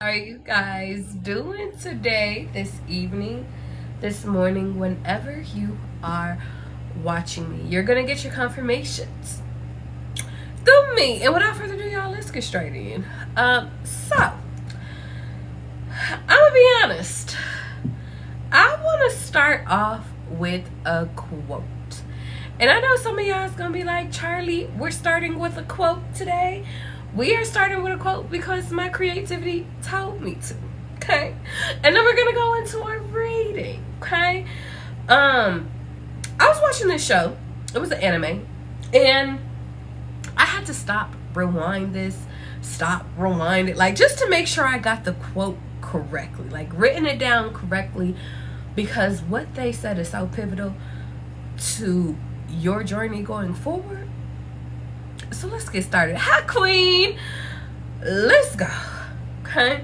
How are you guys doing today, this evening, this morning, whenever you are watching me? You're gonna get your confirmations through me. And without further ado, y'all, let's get straight in. So I'm gonna be honest. I want to start off with a quote. And I know some of y'all is gonna be like, Charlie, we're starting with a quote today. We are starting with a quote because my creativity told me to. Okay? And then we're gonna go into our reading. Okay? I was watching this show. It was an anime. And I had to rewind it, like just to make sure I got the quote correctly, like written it down correctly, because what they said is so pivotal to your journey going forward. So let's get started. Hi, Queen. Let's go. Okay.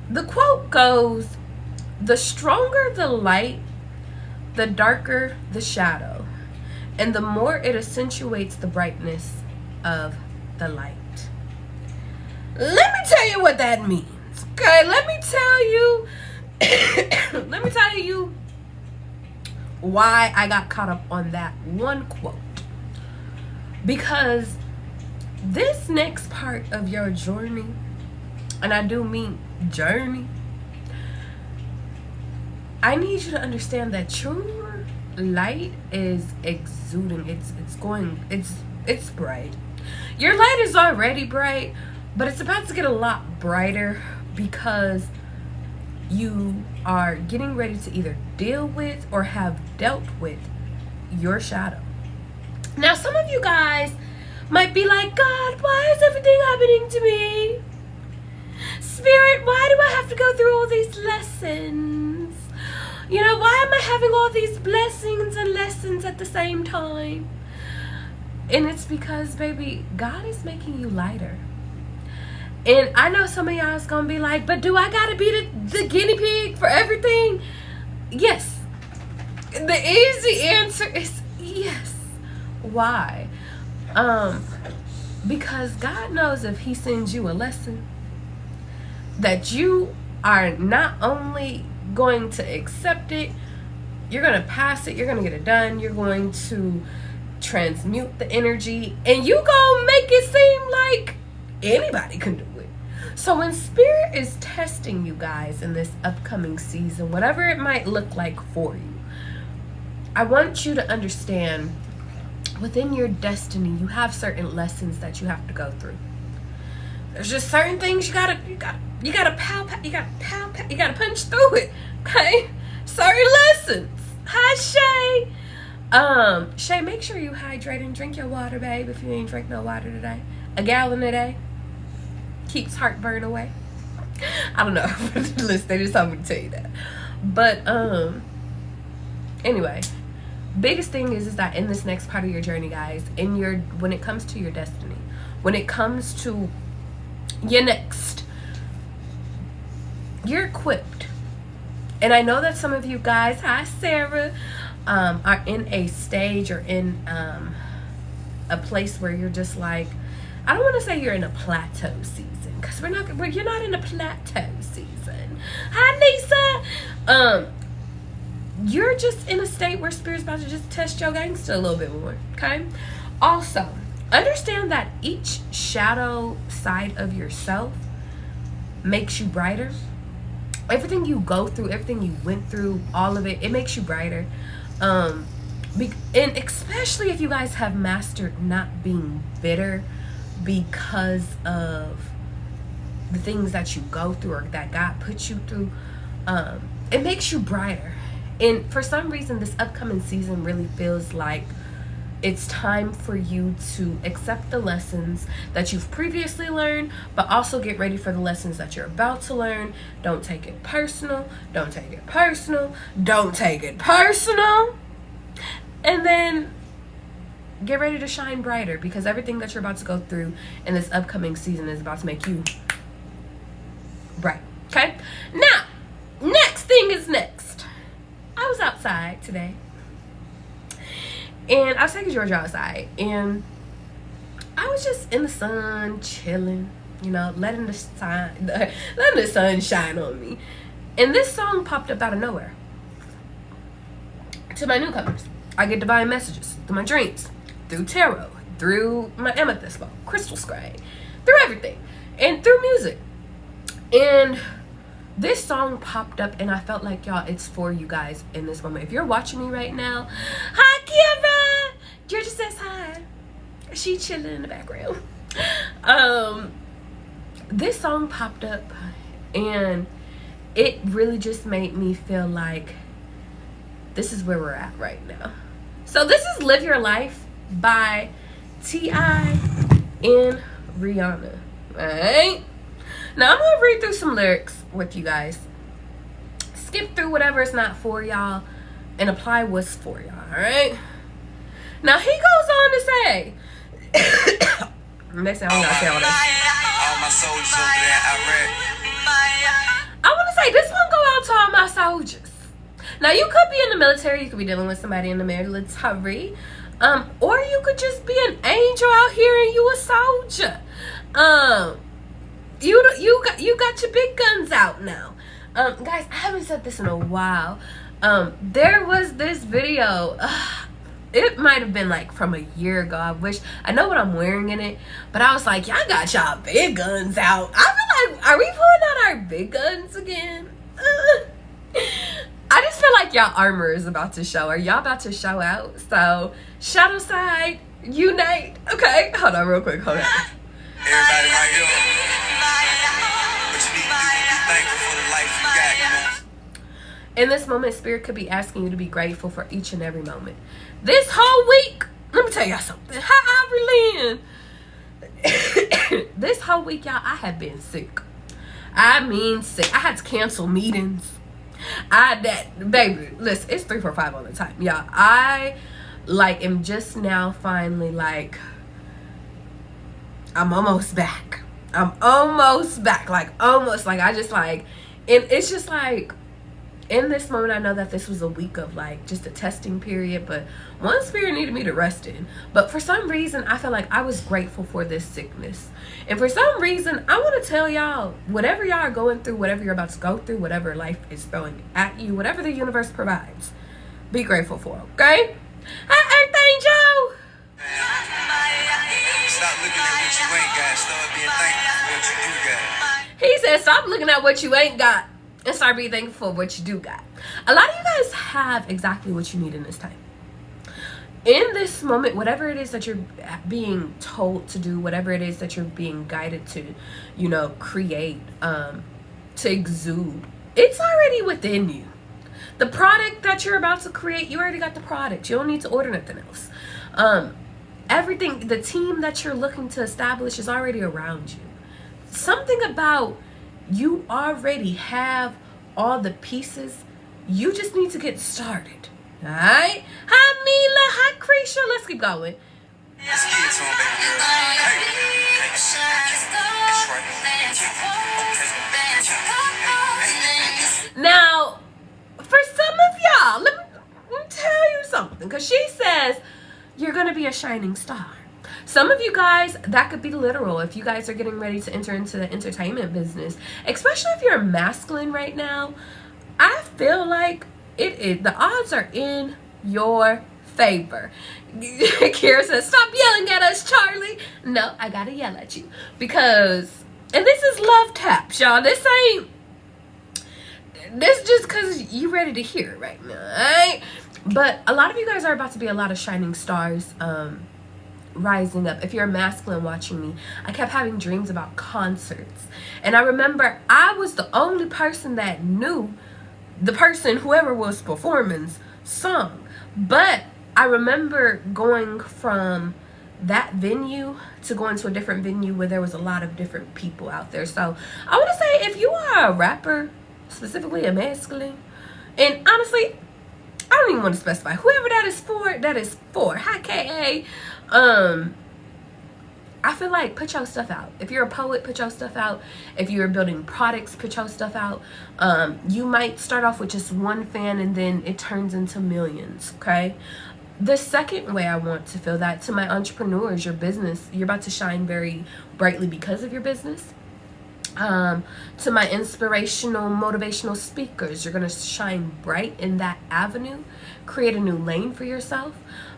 The quote goes, "The stronger the light, the darker the shadow, and the more it accentuates the brightness of the light." Let me tell you what that means. Okay, let me tell you why I got caught up on that one quote. Because this next part of your journey, and I do mean journey, I need you to understand that your light is exuding. It's bright. Your light is already bright, but it's about to get a lot brighter because you are getting ready to either deal with or have dealt with your shadow. Now, some of you guys might be like, God, why is everything happening to me? Spirit, why do I have to go through all these lessons? Why am I having all these blessings and lessons at the same time? And it's because, baby, God is making you lighter. And I know some of y'all is going to be like, but do I got to be the guinea pig for everything? Yes. The easy answer is yes. Why? Because God knows if he sends you a lesson, that you are not only going to accept it, you're going to pass it, you're going to get it done, you're going to transmute the energy, and you gonna make it seem like anybody can do it. So when Spirit is testing you guys in this upcoming season, whatever it might look like for you, I want you to understand within your destiny, you have certain lessons that you have to go through. There's just certain things you gotta punch through it. Okay? Certain lessons. Hi, Shay. Shay, make sure you hydrate and drink your water, babe, if you ain't drink no water today. A gallon a day keeps heartburn away. I don't know. Listen, they just told me to tell you that. But anyway, biggest thing is that in this next part of your journey, guys, when it comes to your destiny, when it comes to your next, you're equipped. And I know that some of you guys, hi Sarah, are in a stage or in a place where you're just like, I don't want to say you're in a plateau season, because you're not in a plateau season. Hi Lisa. You're just in a state where Spirit's about to just test your gangster a little bit more. Okay. Also, understand that each shadow side of yourself makes you brighter. Everything you go through, everything you went through, all of it makes you brighter. And especially if you guys have mastered not being bitter because of the things that you go through or that God put you through, it makes you brighter. And for some reason, this upcoming season really feels like it's time for you to accept the lessons that you've previously learned, but also get ready for the lessons that you're about to learn. Don't take it personal. Don't take it personal. Don't take it personal. And then get ready to shine brighter, because everything that you're about to go through in this upcoming season is about to make you bright. Okay? Now, next thing is next. I was outside today, and I was taking Georgia outside, and I was just in the sun chilling, you know, letting the sun shine on me. And this song popped up out of nowhere. To my newcomers, I get divine messages through my dreams, through tarot, through my amethyst ball, crystal scrying, through everything, and through music. And this song popped up, and I felt like, y'all, it's for you guys in this moment. If you're watching me right now, hi, Kiara. Georgia says hi. She chilling in the background. This song popped up, and it really just made me feel like this is where we're at right now. So this is Live Your Life by T.I. and Rihanna. Alright? Now I'm going to read through some lyrics with you guys. Skip through whatever is not for y'all and apply what's for y'all. Alright? Now he goes on to say, next time I'm going to say all this. All my soldiers over there, I want to say this one go out to all my soldiers. Now, you could be in the military. You could be dealing with somebody in the military. Or you could just be an angel out here and you a soldier. You got your big guns out now. Guys, I haven't said this in a while. There was this video. It might have been like from a year ago. I know what I'm wearing in it. But I was like, y'all got y'all big guns out. I feel like, are we pulling out our big guns again? I just feel like y'all armor is about to show. Are y'all about to show out? So, shadow side, unite. Okay, hold on real quick. Hold on. Everybody right here. What you need to do is be thankful for the life you got, you know? In this moment, Spirit could be asking you to be grateful for each and every moment. This whole week, let me tell y'all something. Hi, Avril. This whole week, y'all, I have been sick. I mean sick. I had to cancel meetings. Baby, listen, it's 3, 4, 5 all the time. Yeah, I am just now finally I'm almost back. And it's just like, in this moment, I know that this was a week of just a testing period, but one Spirit needed me to rest in. But for some reason, I feel like I was grateful for this sickness. And for some reason, I want to tell y'all, whatever y'all are going through, whatever you're about to go through, whatever life is throwing at you, whatever the universe provides, be grateful for, okay? Hi, Earth Angel! Stop looking at what you ain't got. Start being thankful for what you do got. He said, stop looking at what you ain't got and start being thankful for what you do got. A lot of you guys have exactly what you need in this time. In this moment, whatever it is that you're being told to do, whatever it is that you're being guided to, create, to exude, it's already within you. The product that you're about to create, you already got the product. You don't need to order nothing else. Everything, the team that you're looking to establish is already around you. Something about you already have all the pieces. You just need to get started. All right? Hi, Mila. Hi, Creisha. Let's keep going. Let's get it to him, baby girl. Hey. That's right. Now, for some of y'all, let me tell you something. Because she says you're going to be a shining star. Some of you guys, that could be literal. If you guys are getting ready to enter into the entertainment business, especially if you're masculine right now, I feel like the odds are in your favor. Kira says, stop yelling at us, Charlie. No, I gotta yell at you because, and this is love taps, y'all. This just because you ready to hear it right now, alright? But a lot of you guys are about to be a lot of shining stars rising up. If you're a masculine watching me, I kept having dreams about concerts. And I remember I was the only person that knew the person, whoever was performing, song. But I remember going from that venue to going to a different venue where there was a lot of different people out there. So I want to say, if you are a rapper, specifically a masculine, and honestly, I don't even want to specify whoever that is for. Hi, K.A. I feel like put your stuff out. If you're a poet, put your stuff out. If you're building products, put your stuff out. You might start off with just one fan and then it turns into millions, okay? The second way I want to feel that, to my entrepreneurs, your business, you're about to shine very brightly because of your business. To my inspirational, motivational speakers, you're going to shine bright in that avenue, create a new lane for yourself.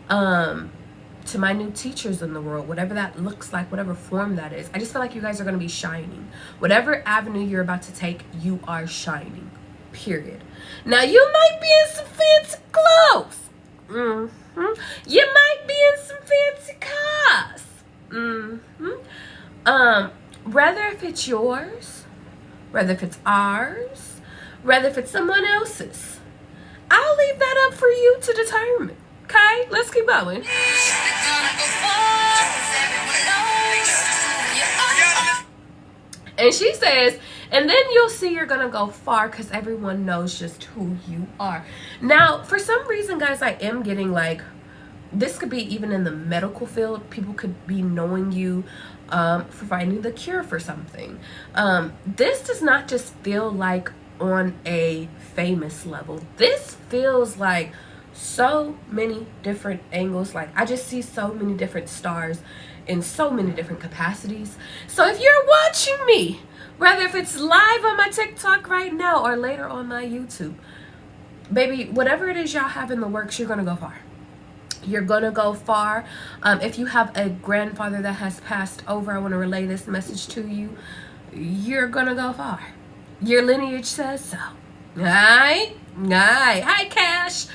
To my new teachers in the world, whatever that looks like, whatever form that is, I just feel like you guys are going to be shining. Whatever avenue you're about to take, you are shining, period. Now, you might be in some fancy clothes. You might be in some fancy cars. Whether if it's yours, whether if it's ours, whether if it's someone else's, I'll leave that up for you to determine. Okay, let's keep going. And she says, and then you'll see you're gonna go far because everyone knows just who you are. Now, for some reason, guys, I am getting like, this could be even in the medical field. People could be knowing you for finding the cure for something. This does not just feel like on a famous level. This feels like so many different angles. Like, I just see so many different stars in so many different capacities. So if you're watching me, whether if it's live on my TikTok right now or later on my YouTube, baby, whatever it is y'all have in the works, you're gonna go far. You're gonna go far. If you have a grandfather that has passed over, I want to relay this message to you. You're gonna go far. Your lineage says so. Alright? Hi, Cash.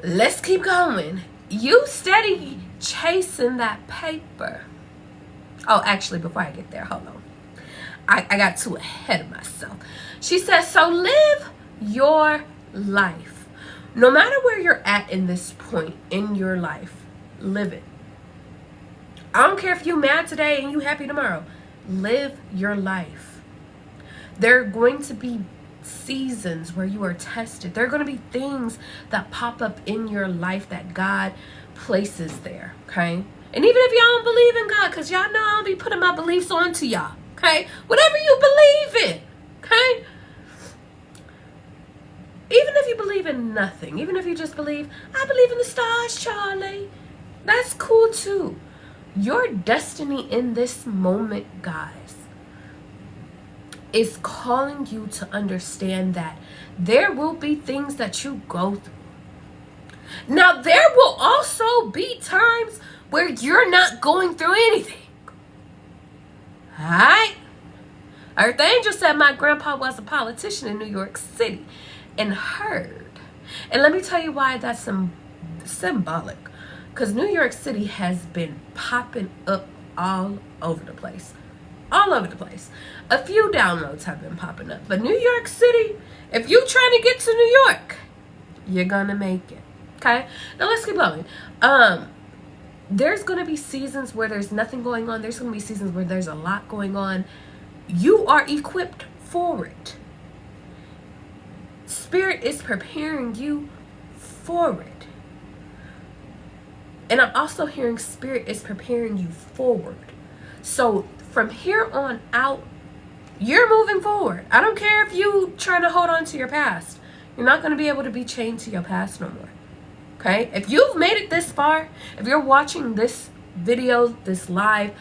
Let's keep going. You steady chasing that paper. Oh, actually, before I get there, hold on. I got too ahead of myself. She says, so live your life. No matter where you're at in this point in your life, live it. I don't care if you're mad today and you happy tomorrow. Live your life. There are going to be seasons where you are tested. There are going to be things that pop up in your life that God places there, okay? And even if y'all don't believe in God, because y'all know I don't be putting my beliefs onto y'all, okay? Whatever you believe in, okay? Even if you believe in nothing, even if you just believe, I believe in the stars, Charlie, that's cool too. Your destiny in this moment, guys, is calling you to understand that there will be things that you go through. Now, there will also be times where you're not going through anything. Alright? Earth Angel said my grandpa was a politician in New York City and heard. And let me tell you why that's symbolic. Because New York City has been popping up all over the place. All over the place. A few downloads have been popping up. But New York City, if you're trying to get to New York, you're going to make it. Okay? Now let's keep going. There's going to be seasons where there's nothing going on. There's going to be seasons where there's a lot going on. You are equipped for it. Spirit is preparing you for it. And I'm also hearing Spirit is preparing you forward. So from here on out, you're moving forward. I don't care if you trying to hold on to your past. You're not going to be able to be chained to your past no more. Okay? If you've made it this far, if you're watching this video, this live,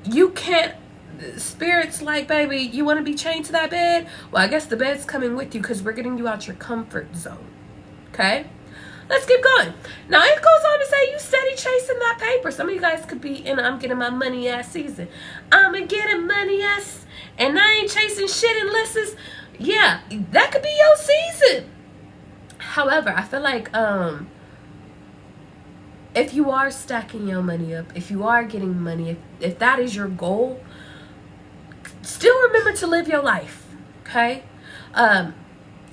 you can't, Spirit's like, baby, you want to be chained to that bed? Well, I guess the bed's coming with you because we're getting you out your comfort zone. Okay? Let's keep going. Now, it goes on to say you steady chasing that paper. Some of you guys could be in I'm getting my money ass season. I'm a getting money ass, and I ain't chasing shit unless it's, yeah, that could be your season. However, I feel like if you are stacking your money up, if you are getting money, if that is your goal, still remember to live your life, okay?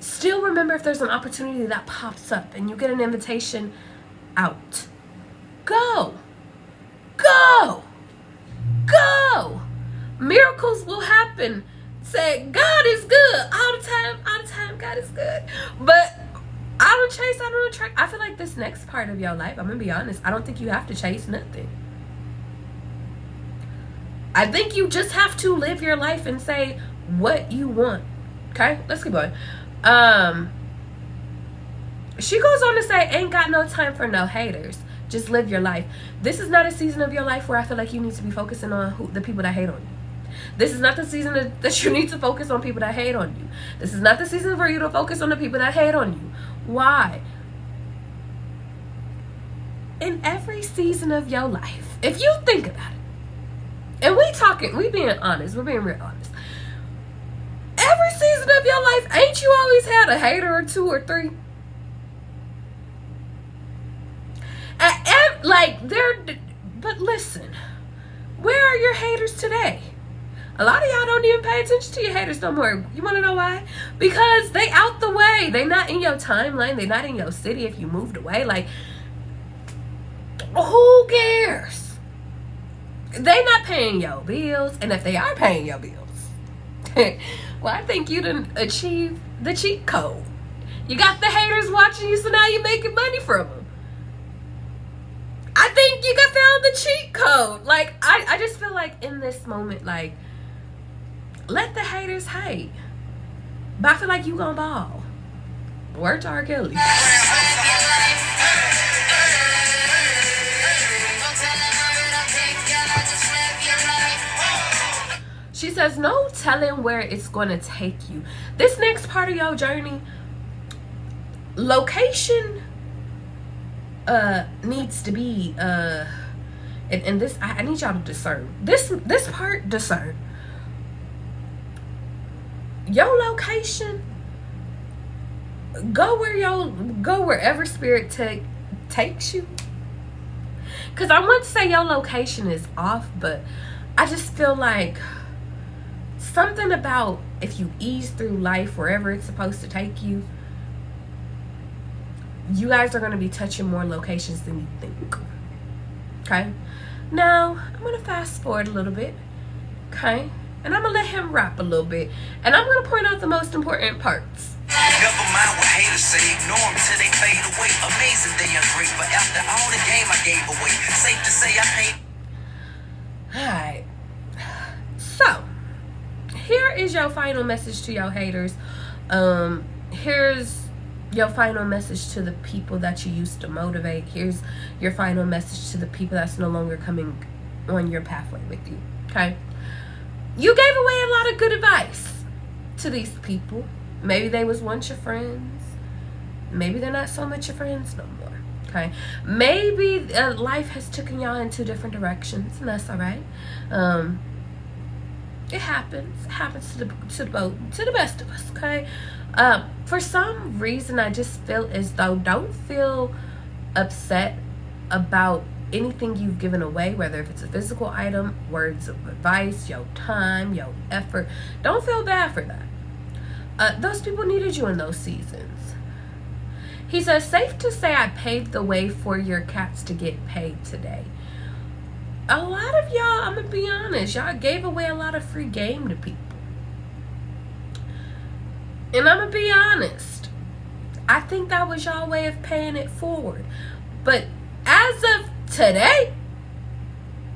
Still remember if there's an opportunity that pops up and you get an invitation out. Go. Go. Go. Miracles will happen. Say, God is good. All the time, God is good. But I don't chase, I don't attract. I feel like this next part of your life, I'm going to be honest, I don't think you have to chase nothing. I think you just have to live your life and say what you want. Okay? Let's keep going. She goes on to say, ain't got no time for no haters. Just live your life. This is not a season of your life where I feel like you need to be focusing on the people that hate on you. This is not the season that you need to focus on people that hate on you. This is not the season for you to focus on the people that hate on you. Why? In every season of your life, if you think about it, and we being honest, we're being real honest. Every season of your life, ain't you always had a hater or two or three? But listen, where are your haters today? A lot of y'all don't even pay attention to your haters no more. You want to know why? Because they out the way. They not in your timeline. They not in your city if you moved away. Like, who cares? They not paying your bills. And if they are paying your bills, well, I think you done achieved the cheat code. You got the haters watching you, so now you're making money from them. I think you got found the cheat code. Like, I just feel like in this moment, like, let the haters hate. But I feel like you gonna ball. Word to R. Kelly. She says, no telling where it's going to take you. This next part of your journey, location needs to be, and this, I need y'all to discern. This part, discern. Your location, go wherever spirit takes you. Because I want to say your location is off, but I just feel like something about if you ease through life wherever it's supposed to take you, you guys are going to be touching more locations than you think. Okay? Now, I'm going to fast forward a little bit. Okay? And I'm going to let him rap a little bit. And I'm going to point out the most important parts. Never mind what haters say, ignore them till they fade away. Amazing they are great, but after all the game I gave away, safe to say I paid. Alright. So, here is your final message to your haters. Here's your final message to the people that you used to motivate. Here's your final message to the people that's no longer coming on your pathway with you. Okay? You gave away a lot of good advice to these people. Maybe they was once your friends. Maybe they're not so much your friends no more. Okay? Maybe life has taken y'all in two different directions, and that's all right. It happens. It happens to the best of us. Okay? For some reason, I just feel as though, don't feel upset about anything you've given away, whether if it's a physical item, words of advice, your time, your effort. Don't feel bad for that. Those people needed you in those seasons. He says, safe to say I paved the way for your cats to get paid today. A lot of y'all, I'm going to be honest, y'all gave away a lot of free game to people. And I'm going to be honest, I think that was y'all way of paying it forward. But as of today,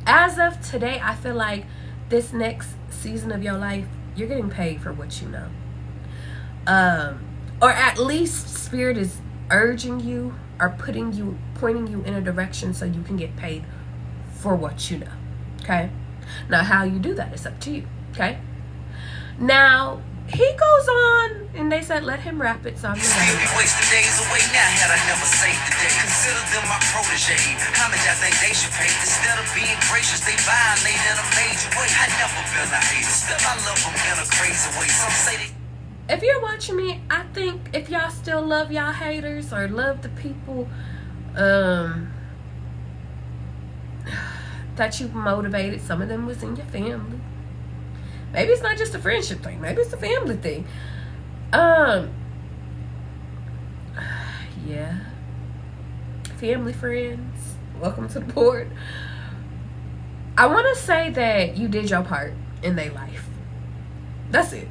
I feel like this next season of your life, you're getting paid for what you know. Or at least spirit is urging you or pointing you in a direction so you can get paid for what you know. Okay? Now, how you do that is up to you. Okay? Now, he goes on, and they said, let him rap it. So I'm Still be wasting days away now had I never saved the day. Consider them my protege. How much I think they should pay? Instead of being gracious, they violate in a major way. I never been a hater. Still, I love them in a crazy way. Some say they... If you're watching me, I think if y'all still love y'all haters or love the people that you've motivated, some of them was in your family. Maybe it's not just a friendship thing. Maybe it's a family thing. Yeah. Family, friends, welcome to the board. I want to say that you did your part in their life. That's it.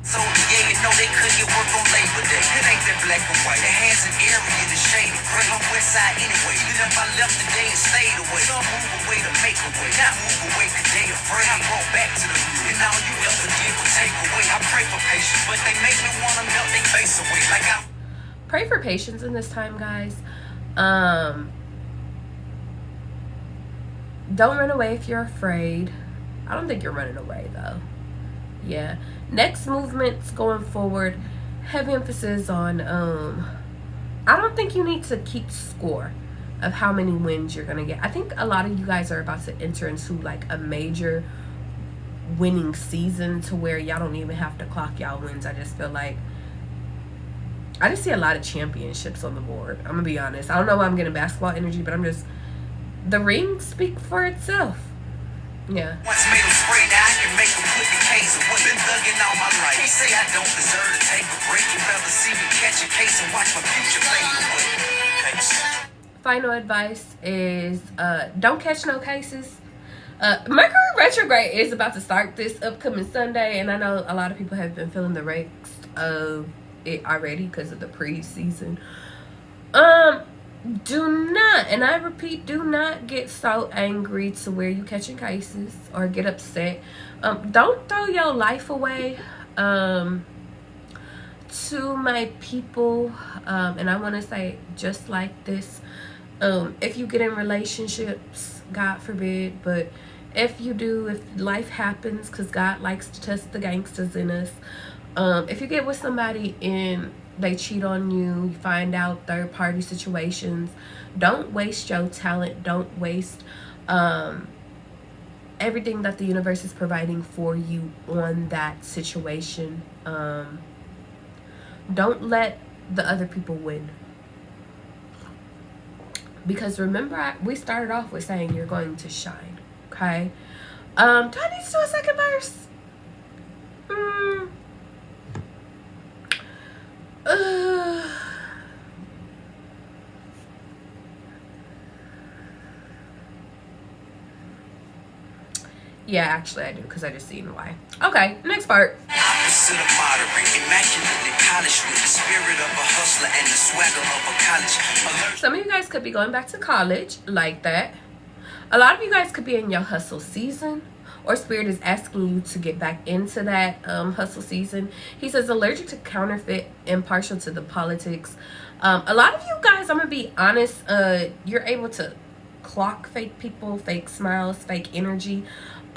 So, yeah, you know they couldn't get work on Labor Day. It ain't that black and white. The hands in area, the shade of gray. I'm west side anyway. Then if I left today and stayed away. Some move away to make a way. Not move away cause they afraid. I brought back to the root. And all you ever did was take away. I pray for patience, but they make me wanna melt their face away. Like I... Pray for patience in this time, guys. Don't run away if you're afraid. I don't think you're running away, though. Yeah. Next movements going forward, heavy emphasis on, I don't think you need to keep score of how many wins you're going to get. I think a lot of you guys are about to enter into like a major winning season to where y'all don't even have to clock y'all wins. I just feel like I just see a lot of championships on the board. I'm gonna be honest. I don't know why I'm getting basketball energy, but I'm just, the rings speak for itself. Yeah. Once made them spray, now I can make them put the case away. Been thugging all my life. Can't say I don't deserve to take a break. You better see me catch a case and watch my future fade away. Case. Final advice is don't catch no cases. Mercury retrograde is about to start this upcoming Sunday, and I know a lot of people have been feeling the rakes of it already because of the pre-season. Do not, and I repeat, do not get so angry to where you catching cases or get upset. Don't throw your life away. To my people, and I want to say just like this, if you get in relationships, God forbid, but if you do, if life happens, because God likes to test the gangsters in us, if you get with somebody and they cheat on you, you find out third-party situations, don't waste your talent, don't waste everything that the universe is providing for you on that situation. Don't let the other people win. Because remember, we started off with saying you're going to shine, okay? Do I need to do a second verse? Yeah, actually I do, because I just seen why. Okay, next part. Opposite of moderate, immaculately polished with the spirit of a hustler and the swagger of a college. Some of you guys could be going back to college like that. A lot of you guys could be in your hustle season, or Spirit is asking you to get back into that hustle season. He says allergic to counterfeit, impartial to the politics. A lot of you guys, I'm gonna be honest, you're able to clock fake people, fake smiles, fake energy.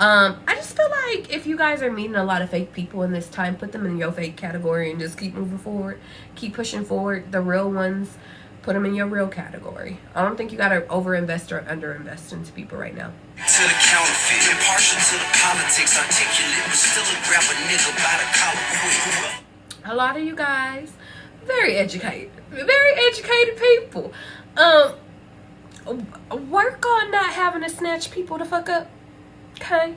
I just feel like if you guys are meeting a lot of fake people in this time, put them in your fake category and just keep moving forward, keep pushing forward. The real ones, put them in your real category. I don't think you gotta overinvest or underinvest into people right now. To the counterfeit, impartial to the politics, articulate, but still a grab a nigga by the collar quick. A lot of you guys, very educated people. Work on not having to snatch people to fuck up. Okay.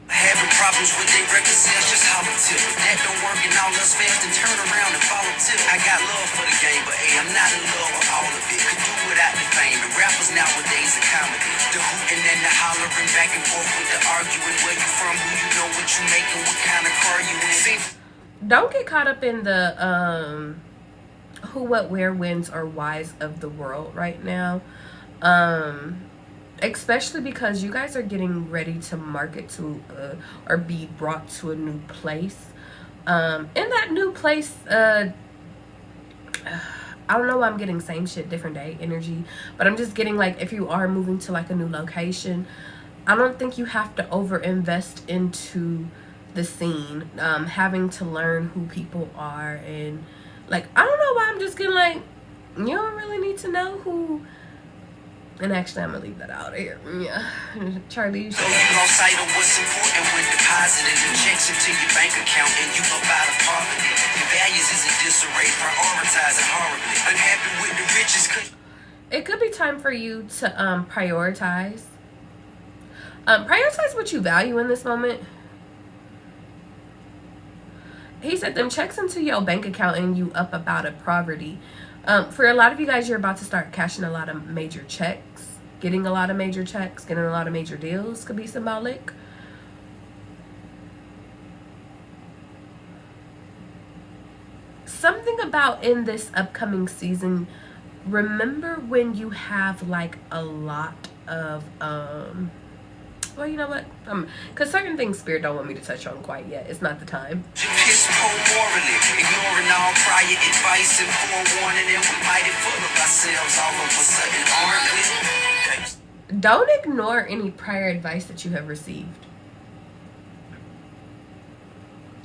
Having problems with their record sales, just holler tip. If that don't work and all us fast, then turn around and follow tip. I got love for the game, but hey, I'm not in love with all of it. Could do without the fame. The rappers nowadays are comedy. The hooting and the hollering, back and forth with the arguing. Where you from, who you know, what you making, what kind of car you in. Don't get caught up in the who, what, where, wins, or whys of the world right now. Especially because you guys are getting ready to market to or be brought to a new place. In that new place, I don't know why I'm getting same shit, different day energy, but I'm just getting like, if you are moving to like a new location, I don't think you have to over invest into the scene, having to learn who people are, and like, I don't know why I'm just getting like, you don't really need to know who. And actually, I'm gonna leave that out of here. Yeah, Charlie. So you gon' cite on what's important when depositing the checks into your bank account and you up out of poverty. Your values is in disarray, prioritizing horribly. Unhappy with the riches. It could be time for you to prioritize. Prioritize what you value in this moment. He said them checks into your bank account and you up about of poverty. For a lot of you guys, you're about to start cashing a lot of major checks, getting a lot of major checks, getting a lot of major deals could be symbolic. Something about in this upcoming season, remember when you have like a lot of Well, you know what? Because certain things Spirit don't want me to touch on quite yet. It's not the time. Piss poor morally, ignoring all prior advice and forewarning, and we mighty full of ourselves all of a sudden, aren't we? Don't ignore any prior advice that you have received.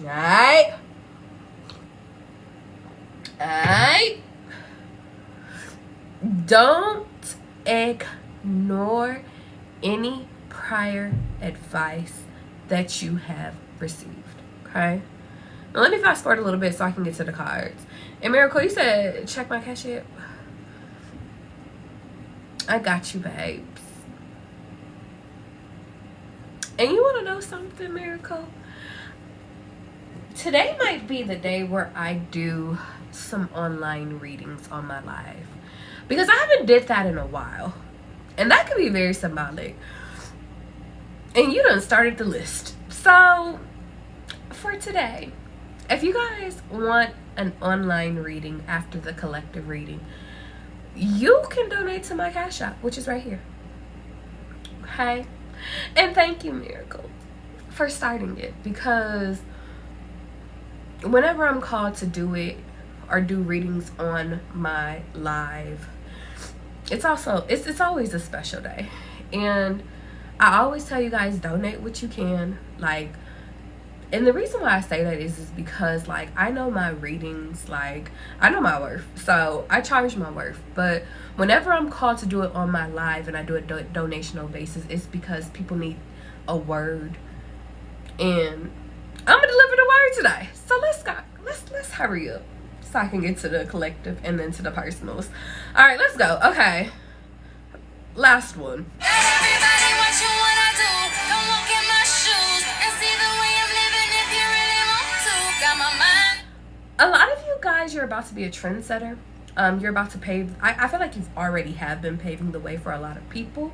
Alright? Alright? Don't ignore any prior advice that you have received. Okay? Now let me fast forward a little bit so I can get to the cards. And Miracle, you said check my cash app. I got you, babes. And you want to know something, Miracle? Today might be the day where I do some online readings on my live, because I haven't did that in a while, and that could be very symbolic. And you done started the list. So for today, if you guys want an online reading after the collective reading, you can donate to my Cash App, which is right here. Okay? And thank you, Miracle, for starting it, because whenever I'm called to do it or do readings on my live, it's always a special day. And I always tell you guys, donate what you can. Like, and the reason why I say that is because, like, I know my readings, like, I know my worth. So I charge my worth. But whenever I'm called to do it on my live and I do a donational basis, it's because people need a word. And I'm gonna deliver the word today. So let's hurry up so I can get to the collective and then to the personals. All right, let's go. Okay, last one. Everybody watching what I do. Don't walk in my shoes and see the way I'm living if you really want to. Got my mind. A lot of you guys, you're about to be a trendsetter. You're about to pave. I feel like you've already have been paving the way for a lot of people.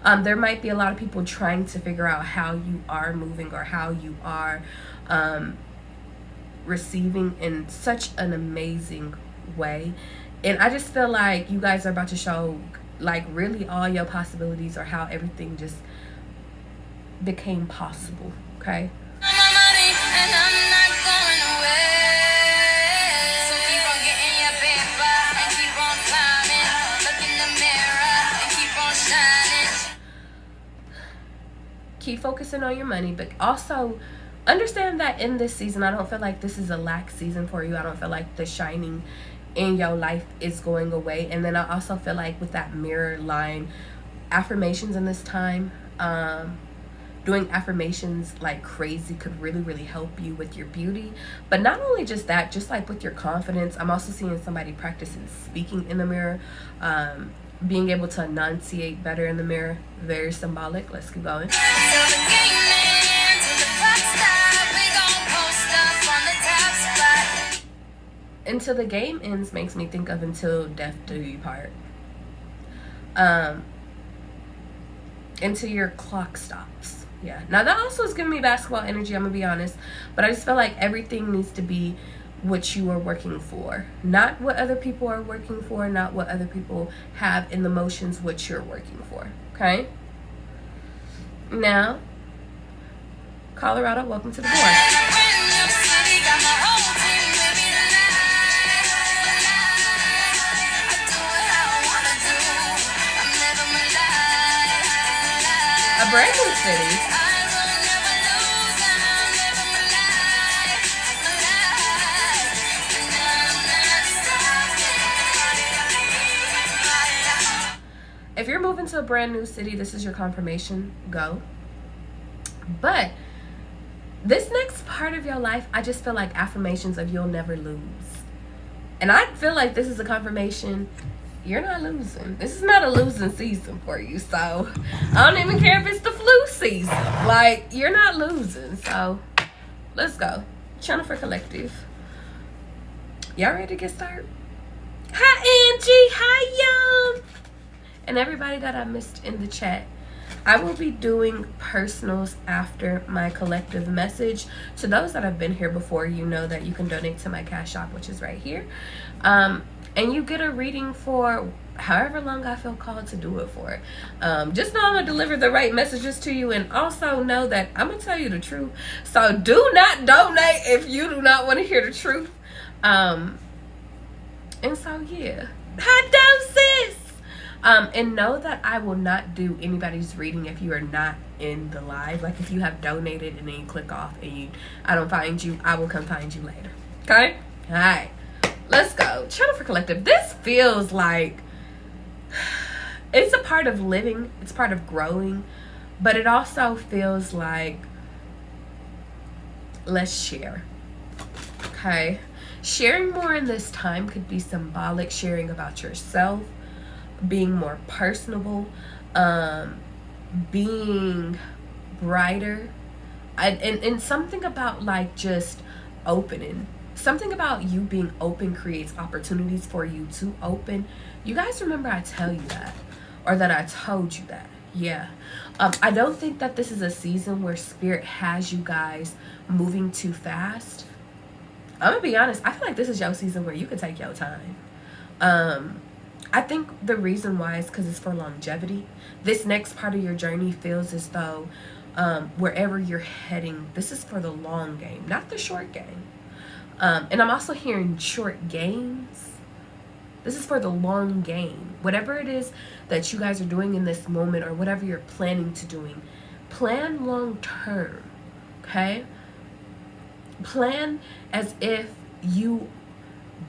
There might be a lot of people trying to figure out how you are moving or how you are receiving in such an amazing way. And I just feel like you guys are about to show, like, really all your possibilities, or how everything just became possible. Okay? My money and I'm not going away. So keep on getting your paper and keep on climbing. Look in the mirror and keep on shining. Keep focusing on your money, but also understand that in this season, I don't feel like this is a lack season for you. I don't feel like the shining in your life is going away. And then I also feel like with that mirror line, affirmations in this time, doing affirmations like crazy could really, really help you with your beauty. But not only just that, just like with your confidence, I'm also seeing somebody practicing speaking in the mirror, being able to enunciate better in the mirror. Very symbolic. Let's keep going. Till the game ends, till the clock stops, we gon' post up on the top spot. Until the game ends makes me think of until death do you part. Until your clock stops. Yeah. Now that also is giving me basketball energy, I'm gonna be honest. But I just feel like everything needs to be what you are working for. Not what other people are working for, not what other people have in the motions, what you're working for. Okay? Now, Colorado, welcome to the board. A brand new city. If you're moving to a brand new city, this is your confirmation. Go. But this next part of your life, I just feel like affirmations of you'll never lose. And I feel like this is a confirmation you're not losing. This is not a losing season for you. So I don't even care if it's the flu season. Like, you're not losing. So let's go. Channel for collective. Y'all ready to get started? Hi, Angie. Hi, Young. And everybody that I missed in the chat. I will be doing personals after my collective message. To those that have been here before, you know that you can donate to my Cash App, which is right here. and you get a reading for however long I feel called to do it for. Just know I'm gonna deliver the right messages to you, and also know that I'm gonna tell you the truth. So do not donate if you do not want to hear the truth. And so yeah, hot doses. And know that I will not do anybody's reading if you are not in the live. Like if you have donated and then you click off and I don't find you, I will come find you later. Okay? All right. Let's go. Channel for Collective. This feels like it's a part of living. It's part of growing. But it also feels like let's share. Okay? Sharing more in this time could be symbolic. Sharing about yourself. Being more personable, being brighter, and something about like just opening. Something about you being open creates opportunities for you to open. You guys remember I tell you that, or that I told you that. Yeah. I don't think that this is a season where Spirit has you guys moving too fast. I'm gonna be honest, I feel like this is your season where you can take your time. I think the reason why is because it's for longevity. This next part of your journey feels as though wherever you're heading, this is for the long game, not the short game. And I'm also hearing short gains. This is for the long game. Whatever it is that you guys are doing in this moment, or whatever you're planning to doing, plan long term, okay? Plan as if you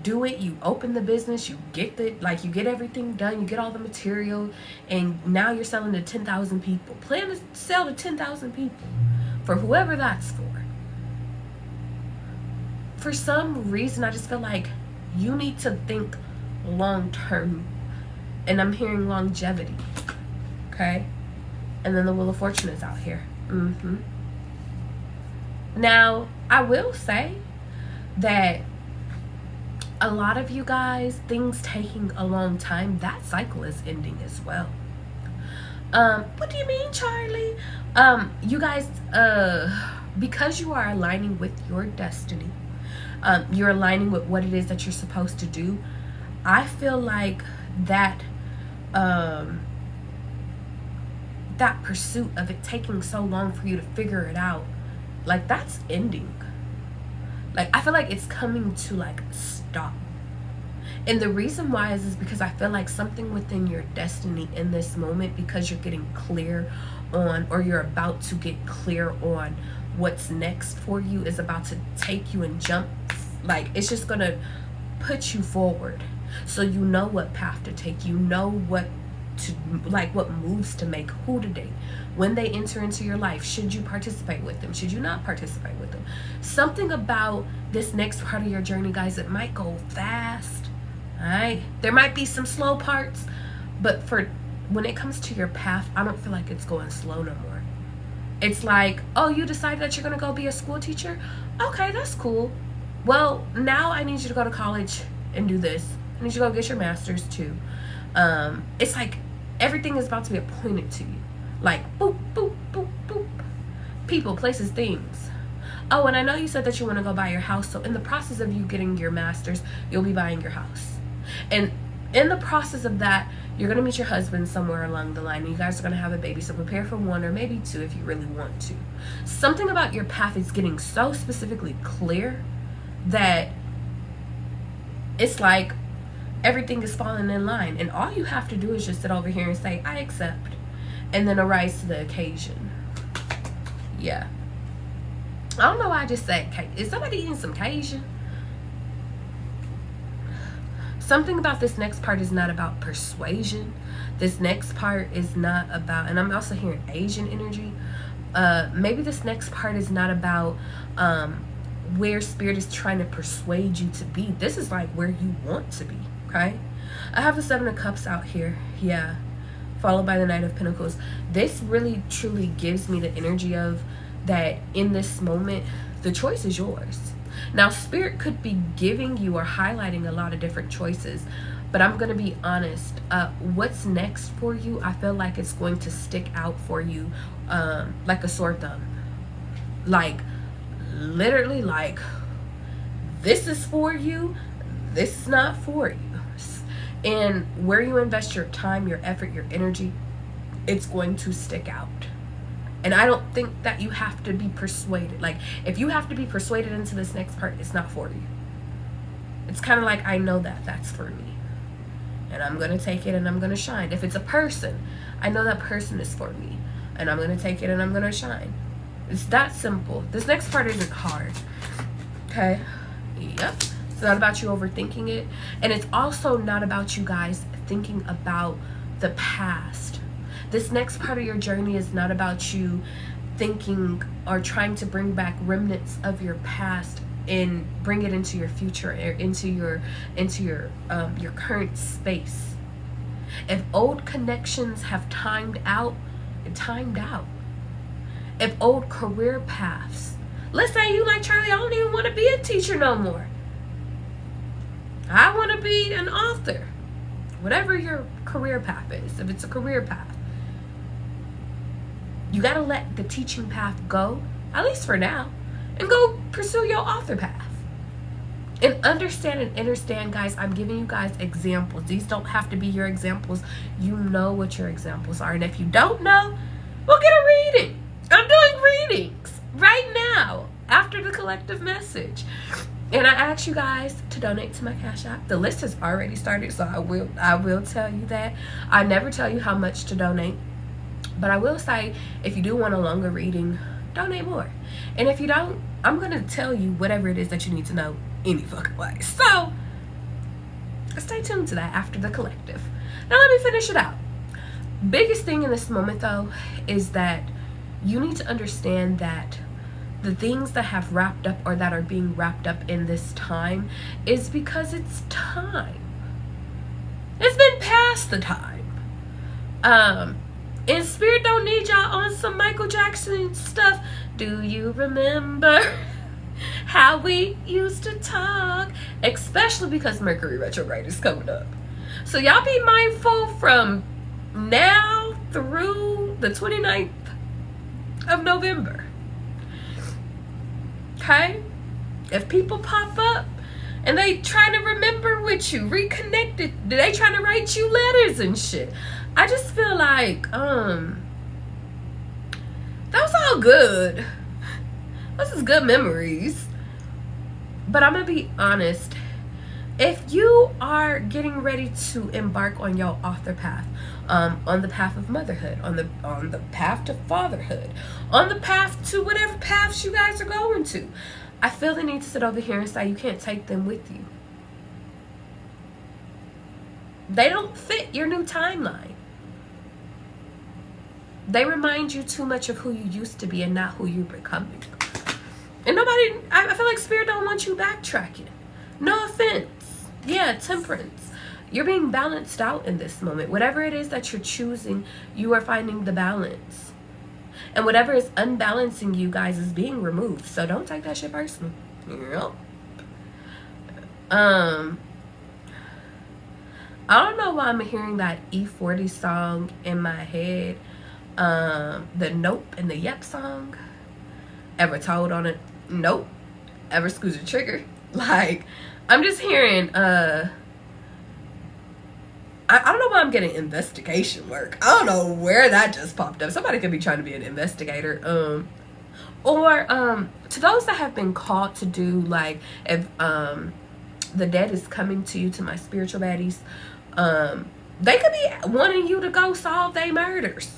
do it, you open the business, you get you get everything done, you get all the material, and now you're selling to 10,000 people. Plan to sell to 10,000 people, for whoever that's for. For some reason, I just feel like you need to think long term, and I'm hearing longevity, okay? And then the Wheel of Fortune is out here. Now, I will say that a lot of you guys, things taking a long time, that cycle is ending as well. What do you mean, Charlie? You guys, because you are aligning with your destiny, you're aligning with what it is that you're supposed to do. I feel like that that pursuit of it taking so long for you to figure it out, like that's ending. Like I feel like it's coming to like stop. And the reason why is because I feel like something within your destiny in this moment, because you're getting clear on, or you're about to get clear on what's next for you, is about to take you and jump. Like it's just gonna put you forward, so you know what path to take, you know what to, like what moves to make, who to date, when they enter into your life. Should you participate with them? Should you not participate with them? Something about this next part of your journey, guys, it might go fast. All right, there might be some slow parts, but for when it comes to your path, I don't feel like it's going slow no more. It's like, oh, you decided that you're gonna go be a school teacher? Okay, that's cool. Well, now I need you to go to college and do this. I need you to go get your master's too. It's like everything is about to be appointed to you. Like boop, boop, boop, boop. People, places, things. Oh, and I know you said that you want to go buy your house. So in the process of you getting your master's, you'll be buying your house. And in the process of that, you're going to meet your husband somewhere along the line. And you guys are going to have a baby. So prepare for one or maybe two if you really want to. Something about your path is getting so specifically clear that it's like everything is falling in line. And all you have to do is just sit over here and say, I accept. And then arise to the occasion. Yeah. I don't know why I just said cake. Is somebody eating some Cajun? Something about this next part is not about persuasion. This next part is not about, and I'm also hearing Asian energy. Maybe this next part is not about where Spirit is trying to persuade you to be. This is like where you want to be, okay? I have the Seven of Cups out here. Yeah. Followed by the Knight of Pentacles. This really truly gives me the energy of that in this moment, the choice is yours. Now, Spirit could be giving you or highlighting a lot of different choices, but I'm going to be honest. What's next for you, I feel like it's going to stick out for you like a sore thumb. Like, literally, like, this is for you, this is not for you. And where you invest your time, your effort, your energy, it's going to stick out. And I don't think that you have to be persuaded. Like, if you have to be persuaded into this next part, it's not for you. It's kind of like, I know that that's for me, and I'm going to take it and I'm going to shine. If it's a person, I know that person is for me, and I'm going to take it and I'm going to shine. It's that simple. This next part isn't hard. Okay? Yep. It's not about you overthinking it. And it's also not about you guys thinking about the past. This next part of your journey is not about you thinking or trying to bring back remnants of your past and bring it into your future, or into your current space. If old connections have timed out, it timed out. If old career paths, let's say you like, Charlie, I don't even want to be a teacher no more. I want to be an author. Whatever your career path is, if it's a career path, you got to let the teaching path go, at least for now, and go pursue your author path. And understand and understand, guys, I'm giving you guys examples. These don't have to be your examples. You know what your examples are. And if you don't know, we'll get a reading. I'm doing readings right now after the collective message. And I ask you guys to donate to my Cash App. The list has already started, so I will tell you that. I never tell you how much to donate. But I will say, if you do want a longer reading, donate more. And if you don't, I'm going to tell you whatever it is that you need to know any fucking way. So, stay tuned to that after the collective. Now let me finish it out. Biggest thing in this moment, though, is that you need to understand that the things that have wrapped up or that are being wrapped up in this time is because it's time. It's been past the time. And Spirit don't need y'all on some Michael Jackson stuff. Do you remember how we used to talk? Especially because Mercury retrograde is coming up. So y'all be mindful from now through the 29th of November. Okay? If people pop up and they try to remember with you, reconnected, they trying to write you letters and shit, I just feel like that was all good. Those is good memories. But I'm gonna be honest, if you are getting ready to embark on your author path, on the path of motherhood, on the path to fatherhood, on the path to whatever paths you guys are going to, I feel the need to sit over here and say you can't take them with you. They don't fit your new timeline. They remind you too much of who you used to be and not who you're becoming. And nobody, I feel like Spirit don't want you backtracking. No offense. Yeah, temperance. You're being balanced out in this moment. Whatever it is that you're choosing, you are finding the balance. And whatever is unbalancing you guys is being removed. So don't take that shit personal. Yep. I don't know why I'm hearing that E40 song in my head. The Nope and the Yep song. Ever told on it? Nope. Ever squeeze a trigger? Like, I'm just hearing, I don't know why I'm getting investigation work. I don't know where that just popped up. Somebody could be trying to be an investigator. Or to those that have been called to do, like, if the dead is coming to you, to my spiritual baddies, they could be wanting you to go solve their murders.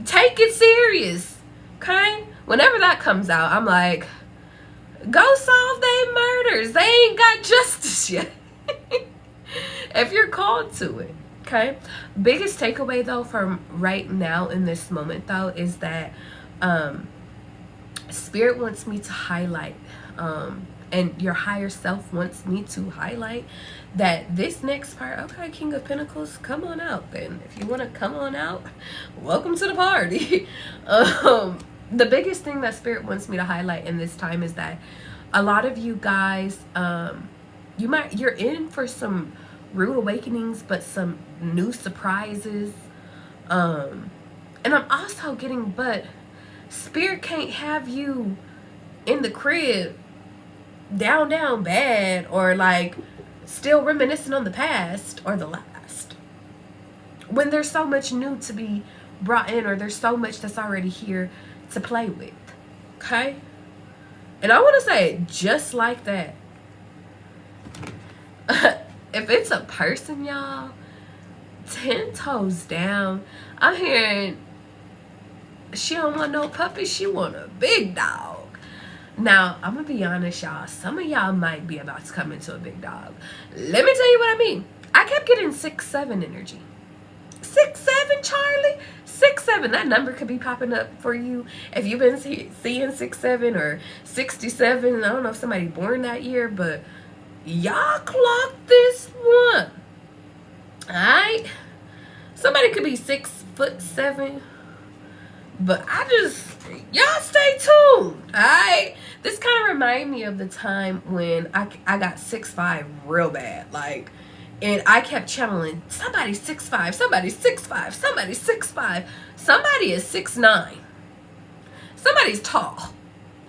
Take it serious, okay? Whenever that comes out, I'm like, go solve their murders. They ain't got justice yet. If you're called to it, okay? Biggest takeaway, though, from right now in this moment, though, is that Spirit wants me to highlight, and your higher self wants me to highlight that this next part, okay, King of Pentacles, come on out then. If you want to come on out, welcome to the party. The biggest thing that Spirit wants me to highlight in this time is that a lot of you guys, you're in for some rude awakenings, but some new surprises. And I'm also getting, but Spirit can't have you in the crib down bad, or like still reminiscing on the past or the last, when there's so much new to be brought in, or there's so much that's already here to play with. Okay? And I want to say it just like that. If it's a person, y'all, 10 toes down. I'm hearing she don't want no puppy, she want a big dog. Now, I'm gonna be honest, y'all. Some of y'all might be about to come into a big dog. Let me tell you what I mean. I kept getting 6'7" energy. 6'7", Charlie? 6'7". That number could be popping up for you if you've been seeing 6'7" or 67. I don't know if somebody born that year, but y'all clocked this one. Alright? Somebody could be 6'7", but y'all stay tuned. Alright? This kind of remind me of the time when I got 6'5" real bad. Like, and I kept channeling, somebody's 6'5", somebody's 6'5", somebody's 6'5". Somebody is 6'9". Somebody's tall.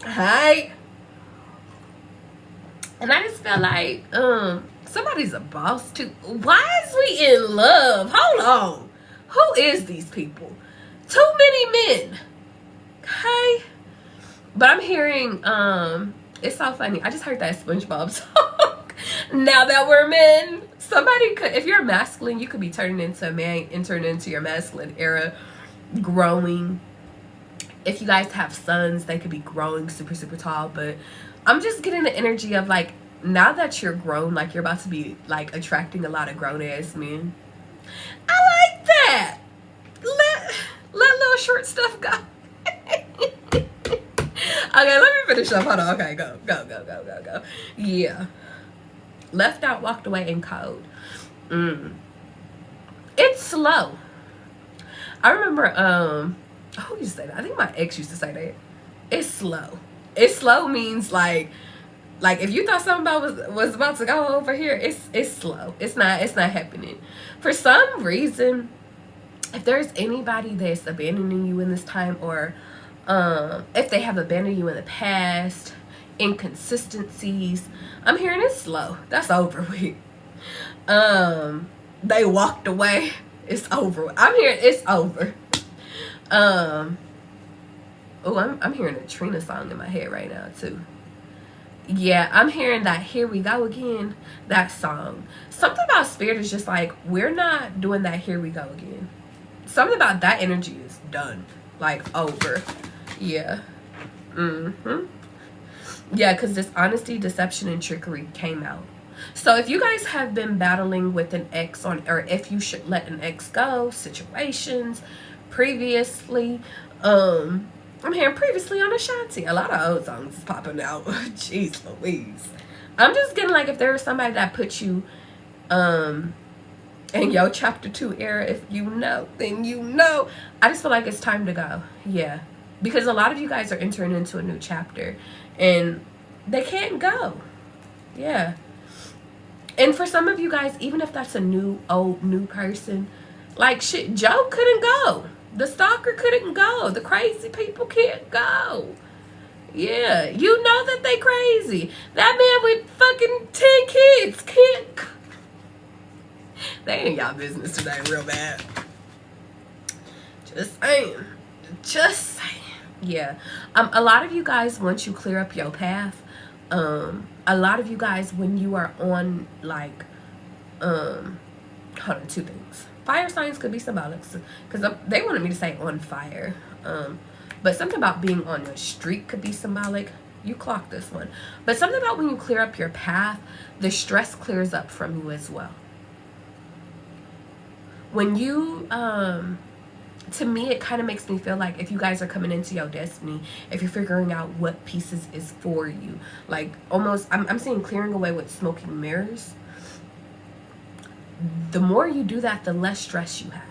Alright? And I just felt like, somebody's a boss too. Why is we in love? Hold on. Who is these people? Too many men. Okay? But I'm hearing, it's so funny. I just heard that SpongeBob song. Now that we're men, somebody could, if you're masculine, you could be turning into a man and turning into your masculine era, growing. If you guys have sons, they could be growing super, super tall. But I'm just getting the energy of, like, now that you're grown, like, you're about to be, like, attracting a lot of grown-ass men. I like that. Let little short stuff go. Okay, let me finish up. Hold on. Okay, go. Yeah. Left out, walked away in code. It's slow. I remember, who used to say that? I think my ex used to say that. It's slow. It's slow means like if you thought something was about to go over here, it's slow. It's not happening. For some reason, if there's anybody that's abandoning you in this time, or if they have abandoned you in the past, inconsistencies, I'm hearing it's slow. That's over with. They walked away. It's over. I'm hearing it's over. Oh, I'm hearing a Trina song in my head right now too. Yeah, I'm hearing that Here We Go Again, that song. Something about spirit is just like, we're not doing that Here We Go Again. Something about that energy is done. Like, over. Yeah. Yeah, because dishonesty, deception, and trickery came out. So if you guys have been battling with an ex or if you should let an ex go, situations previously, I'm hearing previously on Ashanti. A lot of old songs is popping out. Jeez Louise. I'm just getting like, if there was somebody that put you in your chapter 2 era, if you know, then you know. I just feel like it's time to go. Yeah. Because a lot of you guys are entering into a new chapter and they can't go. Yeah. And for some of you guys, even if that's a new person, like shit, Joe couldn't go. The stalker couldn't go. The crazy people can't go. Yeah, you know that they crazy. That man with fucking 10 kids can't go. They ain't y'all business today real bad. Just saying. Yeah. A lot of you guys, once you clear up your path, a lot of you guys, when you are on, like, hold on, 2 things. Fire signs could be symbolic, because they wanted me to say on fire. But something about being on a street could be symbolic. You clock this one. But something about when you clear up your path, the stress clears up from you as well. When you, to me, it kind of makes me feel like if you guys are coming into your destiny, if you're figuring out what pieces is for you, like almost, I'm seeing clearing away with smoking mirrors. The more you do that, the less stress you have.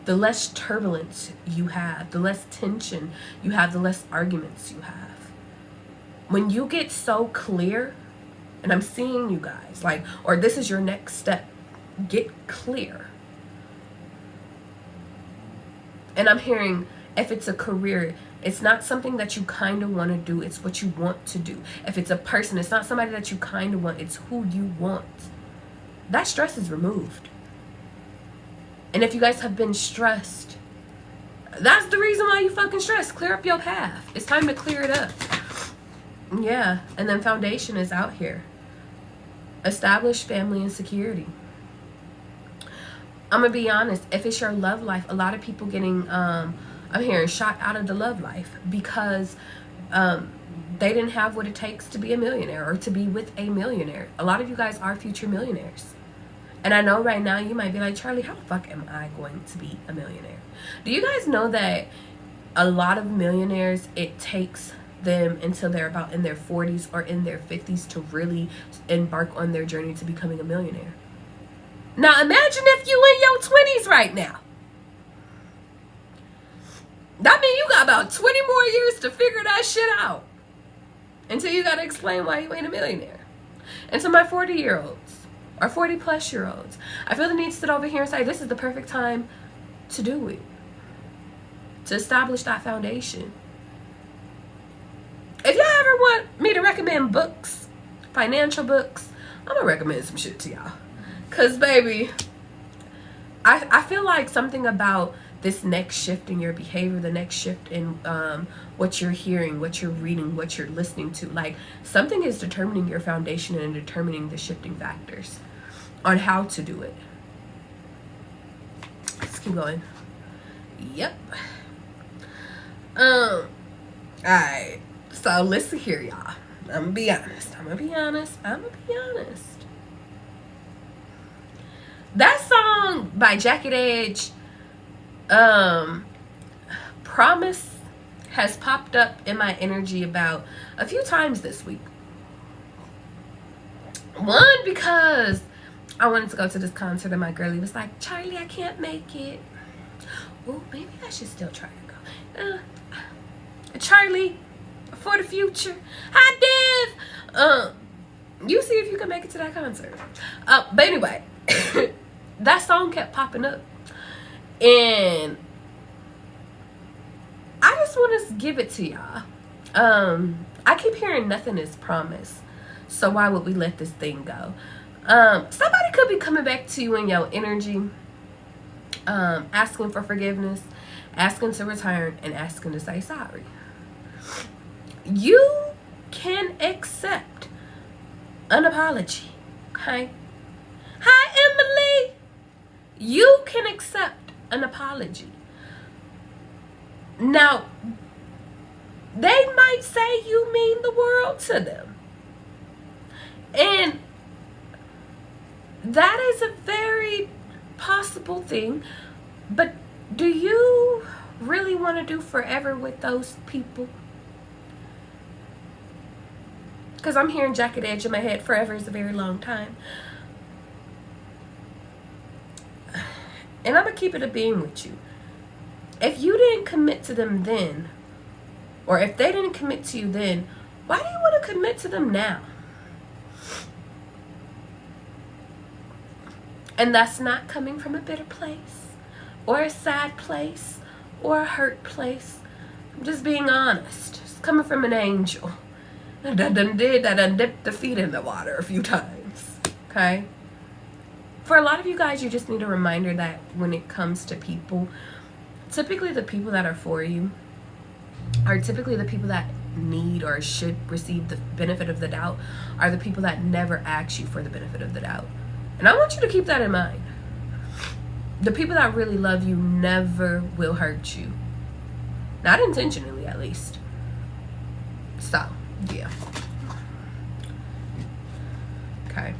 The less turbulence you have. The less tension you have. The less arguments you have. When you get so clear, and I'm seeing you guys, like, or this is your next step, get clear. And I'm hearing, if it's a career, It's not something that you kind of want to do. It's what you want to do. If it's a person, it's not somebody that you kind of want. It's who you want. That stress is removed. And if you guys have been stressed, that's the reason why you fucking stressed. Clear up your path. It's time to clear it up. Yeah. And then foundation is out here. Establish family and security. I'm going to be honest. If it's your love life, a lot of people getting, I'm hearing shot out of the love life because they didn't have what it takes to be a millionaire or to be with a millionaire. A lot of you guys are future millionaires. And I know right now you might be like, Charlie, how the fuck am I going to be a millionaire? Do you guys know that a lot of millionaires, it takes them until they're about in their 40s or in their 50s to really embark on their journey to becoming a millionaire? Now imagine if you in your 20s right now. That means you got about 20 more years to figure that shit out until you got to explain why you ain't a millionaire. And to my 40-year-olds or 40-plus-year-olds, I feel the need to sit over here and say, this is the perfect time to do it. To establish that foundation. If y'all ever want me to recommend books, financial books, I'm going to recommend some shit to y'all. Because, baby, I feel like something about this next shift in your behavior, the next shift in what you're hearing, what you're reading, what you're listening to, like something is determining your foundation and determining the shifting factors on how to do it. Let's keep going. Yep. Alright. So listen here, y'all. I'm gonna be honest. That song by Jacket Edge, Promise, has popped up in my energy about a few times this week. One, because I wanted to go to this concert and my girlie was like, Charlie, I can't make it. Oh, maybe I should still try to go. Charlie, for the future. Hi, Dev. You see if you can make it to that concert. But anyway, that song kept popping up. And I just want to give it to y'all. I keep hearing nothing is promised. So why would we let this thing go? Somebody could be coming back to you in your energy, asking for forgiveness, asking to return, and asking to say sorry. You can accept an apology, okay? Hi, Emily. You can accept an apology. Now, they might say you mean the world to them. And that is a very possible thing. But do you really want to do forever with those people? Because I'm hearing Jacket Edge in my head. Forever is a very long time. And I'm going to keep it a being with you. If you didn't commit to them then, or if they didn't commit to you then, why do you want to commit to them now? And that's not coming from a bitter place, or a sad place, or a hurt place. I'm just being honest. It's coming from an angel that done dipped the feet in the water a few times. Okay? For a lot of you guys, you just need a reminder that when it comes to people, typically the people that are for you are typically the people that need or should receive the benefit of the doubt, are the people that never ask you for the benefit of the doubt. And I want you to keep that in mind. The people that really love you never will hurt you. Not intentionally, at least. So, yeah. Okay.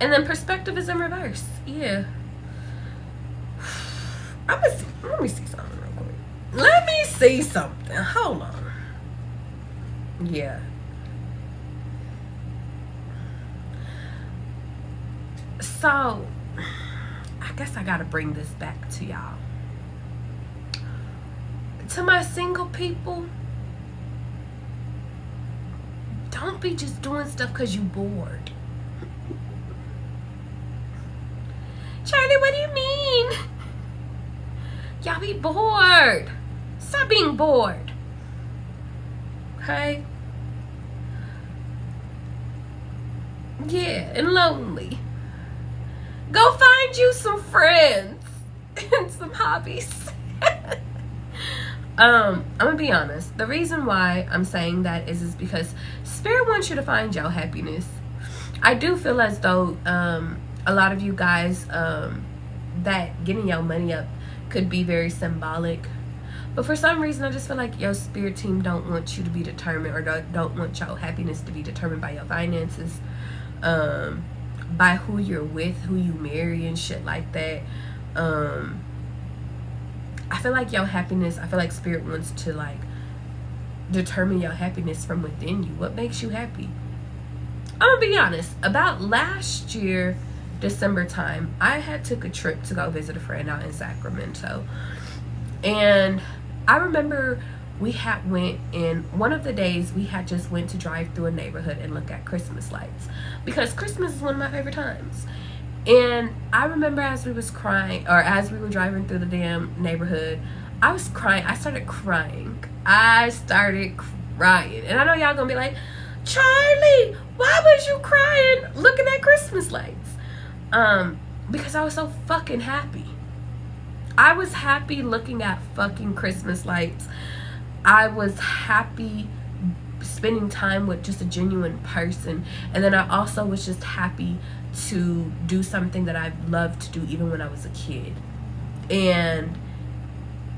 And then perspective is in reverse. Yeah. Let me see something real quick. Let me see something. Hold on. Yeah. So, I guess I gotta bring this back to y'all. To my single people, don't be just doing stuff because you bored. Charlie, what do you mean? Y'all be bored. Stop being bored. Okay? Yeah, and lonely. Go find you some friends and some hobbies. I'm gonna be honest. The reason why I'm saying that is because Spirit wants you to find your happiness. I do feel as though a lot of you guys that getting your money up could be very symbolic, but for some reason I just feel like your spirit team don't want you to be determined, or don't want your happiness to be determined by your finances, by who you're with, who you marry and shit like that. I feel like your happiness, I feel like Spirit wants to like determine your happiness from within you. What makes you happy? I'm gonna be honest. About last year, December time, I had took a trip to go visit a friend out in Sacramento. And I remember we had went in one of the days, we had just went to drive through a neighborhood and look at Christmas lights, because Christmas is one of my favorite times. And I remember as we was crying, or as we were driving through the damn neighborhood, I was crying. I started crying. And I know y'all gonna be like, Charlie, why was you crying looking at Christmas lights? Because I was so fucking happy. I was happy looking at fucking Christmas lights. I was happy spending time with just a genuine person. And then I also was just happy to do something that I've loved to do even when I was a kid. And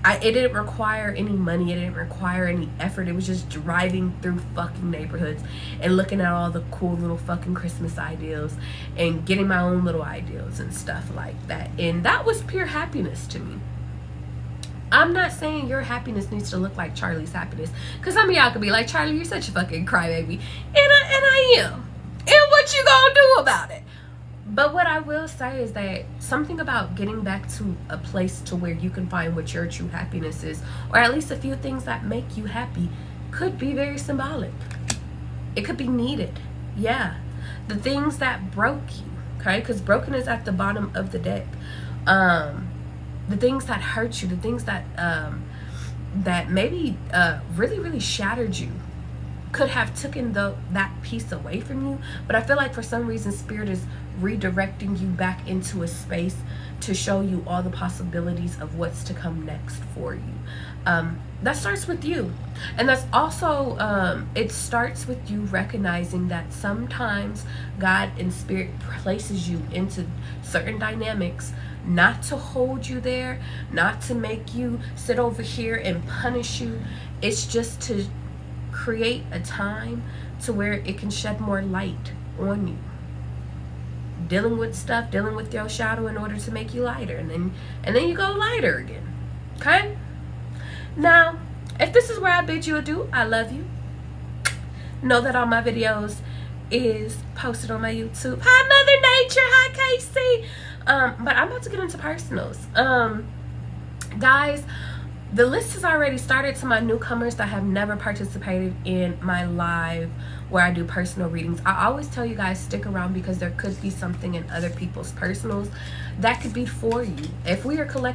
it didn't require any money. It didn't require any effort. It was just driving through fucking neighborhoods and looking at all the cool little fucking Christmas ideals and getting my own little ideals and stuff like that. And that was pure happiness to me. I'm not saying your happiness needs to look like Charlie's happiness, because some of y'all could be like, Charlie, you're such a fucking crybaby. And I am. And what you gonna do about it? But what I will say is that something about getting back to a place to where you can find what your true happiness is, or at least a few things that make you happy, could be very symbolic. It could be needed. Yeah. The things that broke you, okay? Because broken is at the bottom of the deck. The things that hurt you, the things that that maybe really, really shattered you, could have taken that piece away from you. But I feel like for some reason Spirit is redirecting you back into a space to show you all the possibilities of what's to come next for you. That starts with you. And that's also, it starts with you recognizing that sometimes God and Spirit places you into certain dynamics not to hold you there, not to make you sit over here and punish you. It's just to create a time to where it can shed more light on you, dealing with stuff, dealing with your shadow in order to make you lighter, and then you go lighter again. Okay? Now, if this is where I bid you adieu, I love you. Know that all my videos is posted on my YouTube. Hi Mother Nature, hi Casey. But I'm about to get into personals. Guys, the list has already started to my newcomers that have never participated in my live where I do personal readings. I always tell you guys, stick around, because there could be something in other people's personals that could be for you. If we are collecting